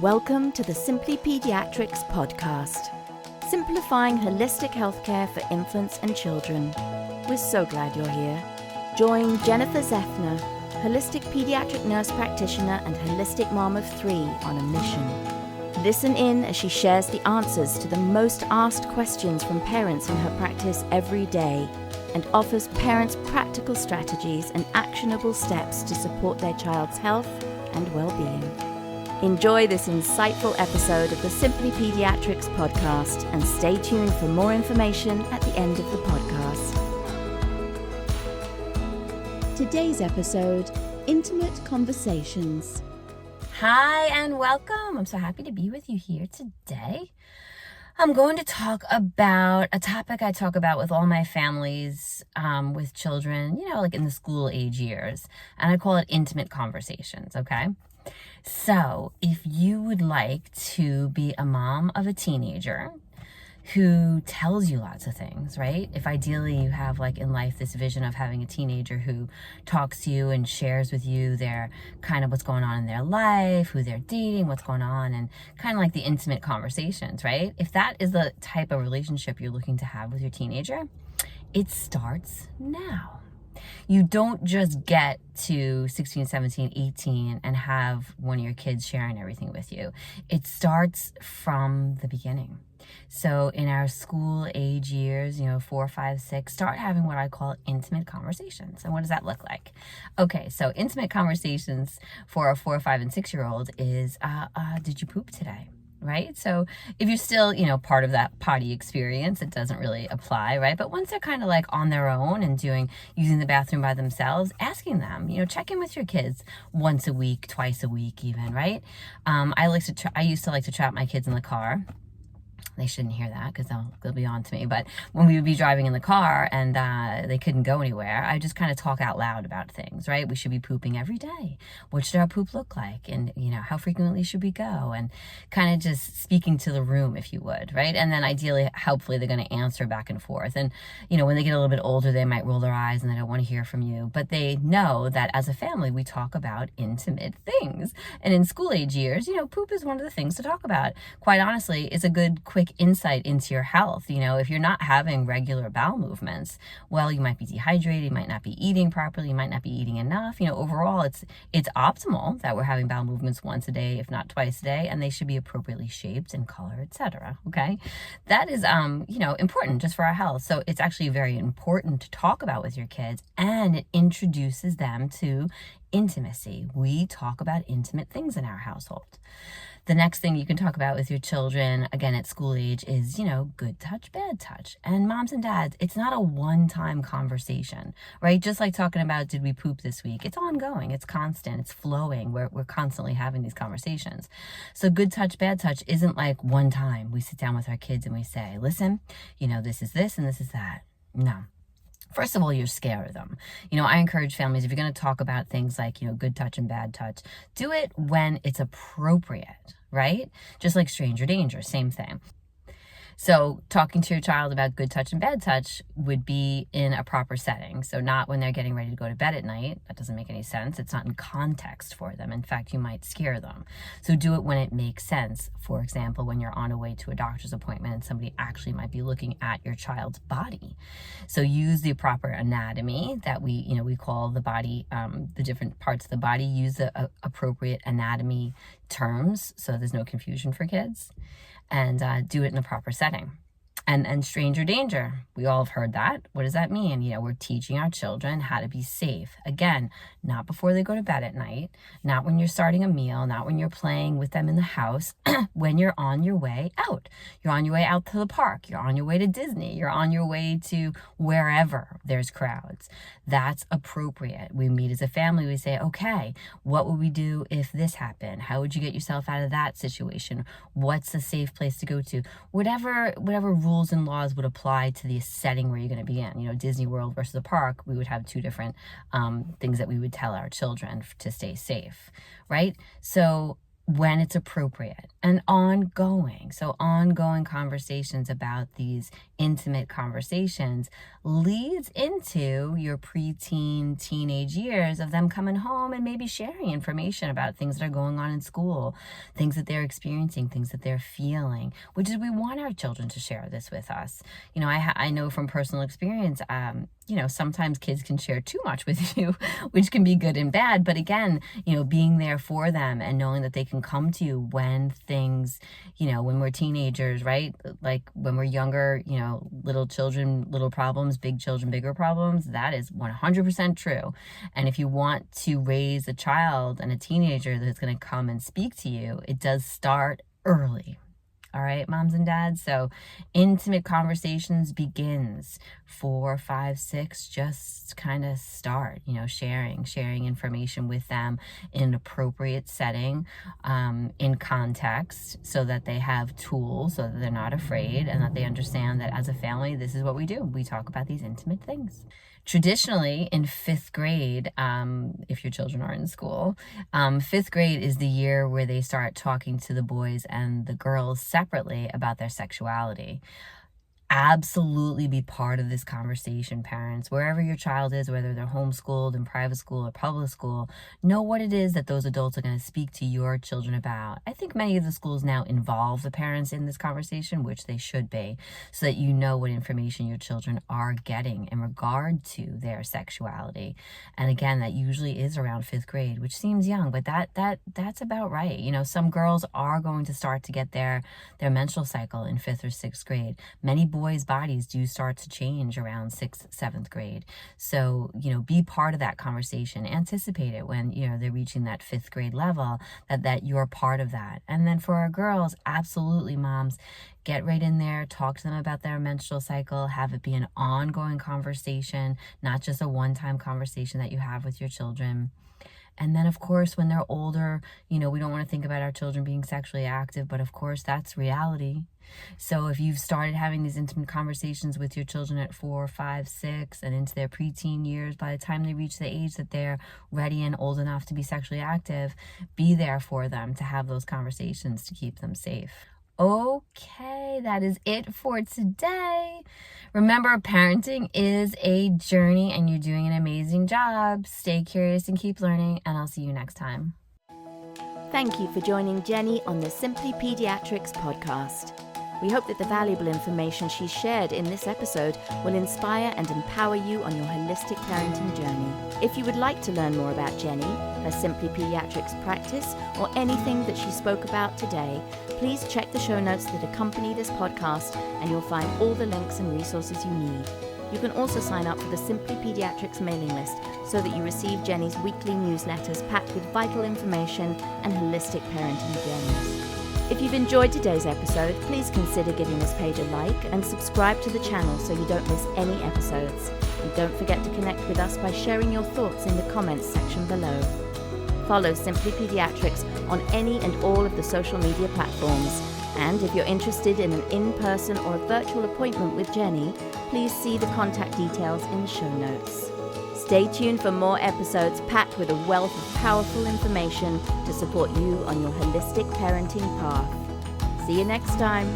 Welcome to the Simply Pediatrics Podcast, simplifying holistic healthcare for infants and children. We're so glad you're here. Join Jennifer Zethner, holistic pediatric nurse practitioner and holistic mom of 3 on a mission. Listen in as she shares the answers to the most asked questions from parents in her practice every day and offers parents practical strategies and actionable steps to support their child's health and well-being. Enjoy this insightful episode of the Simply Pediatrics Podcast and stay tuned for more information at the end of the podcast. Today's episode, Intimate Conversations. Hi and welcome. I'm so happy to be with you here today. I'm going to talk about a topic I talk about with all my families with children, like in the school age years, and I call it intimate conversations, okay? So if you would like to be a mom of a teenager who tells you lots of things, right? If ideally you have in life this vision of having a teenager who talks to you and shares with you their kind of what's going on in their life, who they're dating, what's going on, and kind of like the intimate conversations, right? If that is the type of relationship you're looking to have with your teenager, it starts now. You don't just get to 16, 17, 18 and have one of your kids sharing everything with you. It starts from the beginning. So in our school age years, 4, 5, 6, start having what I call intimate conversations. And what does that look like? Okay, so intimate conversations for a 4, 5, and 6-year-old is, did you poop today? Right? So if you're still, part of that potty experience, it doesn't really apply, right? But once they're kind of on their own and using the bathroom by themselves, asking them, check in with your kids once a week, twice a week even, right? I used to like to trap my kids in the car. They shouldn't hear that because they'll be on to me. But when we would be driving in the car and they couldn't go anywhere, I just kind of talk out loud about things, right? We should be pooping every day. What should our poop look like? And, how frequently should we go? And kind of just speaking to the room, if you would, right? And then ideally, hopefully, they're going to answer back and forth. And, when they get a little bit older, they might roll their eyes and they don't want to hear from you. But they know that as a family, we talk about intimate things. And in school age years, poop is one of the things to talk about. Quite honestly, it's a good, quick insight into your health. If you're not having regular bowel movements, well, you might be dehydrated, you might not be eating properly, you might not be eating enough. Overall, it's optimal that we're having bowel movements once a day, if not twice a day, and they should be appropriately shaped and color, etc. Okay, that is important just for our health. So it's actually very important to talk about with your kids, and it introduces them to intimacy. We talk about intimate things in our household. The next thing you can talk about with your children, again, at school age is, good touch, bad touch. And moms and dads, it's not a one-time conversation, right? Just like talking about, did we poop this week? It's ongoing, it's constant, it's flowing. We're constantly having these conversations. So good touch, bad touch isn't like one time we sit down with our kids and we say, listen, this is this and this is that. No. First of all, you're scared of them. I encourage families, if you're going to talk about things like, good touch and bad touch, do it when it's appropriate, right? Just like stranger danger, same thing. So talking to your child about good touch and bad touch would be in a proper setting. So not when they're getting ready to go to bed at night. That doesn't make any sense. It's not in context for them. In fact, you might scare them. So do it when it makes sense. For example, when you're on a way to a doctor's appointment and somebody actually might be looking at your child's body. So use the proper anatomy that we call the body, the different parts of the body. Use the appropriate anatomy terms so there's no confusion for kids. And do it in a proper setting. And stranger danger, we all have heard that. What does that mean? We're teaching our children how to be safe. Again, not before they go to bed at night, not when you're starting a meal, not when you're playing with them in the house, when you're on your way out. You're on your way out to the park. You're on your way to Disney. You're on your way to wherever there's crowds. That's appropriate. We meet as a family. We say, okay, what would we do if this happened? How would you get yourself out of that situation? What's a safe place to go to? Whatever rules and laws would apply to the setting where you're going to be in. Disney World versus a park, we would have two different things that we would tell our children to stay safe, right? So when it's appropriate. and ongoing. So ongoing conversations about these intimate conversations leads into your preteen, teenage years of them coming home and maybe sharing information about things that are going on in school, things that they're experiencing, things that they're feeling, which is we want our children to share this with us. I know from personal experience, sometimes kids can share too much with you, which can be good and bad. But again, being there for them and knowing that they can come to you when things, when we're teenagers, right? Like when we're younger, little children, little problems, big children, bigger problems. That is 100% true. And if you want to raise a child and a teenager that's going to come and speak to you, it does start early. All right, moms and dads. So intimate conversations begins 4, 5, 6, just kind of start, sharing information with them in an appropriate setting, in context, so that they have tools, so that they're not afraid, and that they understand that as a family, this is what we do. We talk about these intimate things. Traditionally, in 5th grade, if your children are in school, 5th grade is the year where they start talking to the boys and the girls separately about their sexuality. Absolutely be part of this conversation, parents. Wherever your child is, whether they're homeschooled, in private school or public school, know what it is that those adults are going to speak to your children about. I think many of the schools now involve the parents in this conversation, which they should be, so that you know what information your children are getting in regard to their sexuality. And again, that usually is around 5th grade, which seems young, but that's about right. Some girls are going to start to get their menstrual cycle in 5th or 6th grade. Many boys' bodies do start to change around 6th, 7th grade. So, be part of that conversation. Anticipate it when, they're reaching that 5th grade level, that you're part of that. And then for our girls, absolutely, moms, get right in there, talk to them about their menstrual cycle, have it be an ongoing conversation, not just a one-time conversation that you have with your children. And then, of course, when they're older, we don't want to think about our children being sexually active, but of course, that's reality. So if you've started having these intimate conversations with your children at 4, 5, 6, and into their preteen years, by the time they reach the age that they're ready and old enough to be sexually active, be there for them to have those conversations to keep them safe. Okay, that is it for today. Remember, parenting is a journey and you're doing an amazing job. Stay curious and keep learning, and I'll see you next time. Thank you for joining Jennie on the Simply Pediatrics Podcast. We hope that the valuable information she shared in this episode will inspire and empower you on your holistic parenting journey. If you would like to learn more about Jennie, her Simply Pediatrics practice, or anything that she spoke about today, please check the show notes that accompany this podcast and you'll find all the links and resources you need. You can also sign up for the Simply Pediatrics mailing list so that you receive Jennie's weekly newsletters packed with vital information and holistic parenting journeys. If you've enjoyed today's episode, please consider giving this page a like and subscribe to the channel so you don't miss any episodes. And don't forget to connect with us by sharing your thoughts in the comments section below. Follow Simply Pediatrics on any and all of the social media platforms. And if you're interested in an in-person or a virtual appointment with Jennie, please see the contact details in the show notes. Stay tuned for more episodes packed with a wealth of powerful information to support you on your holistic parenting path. See you next time.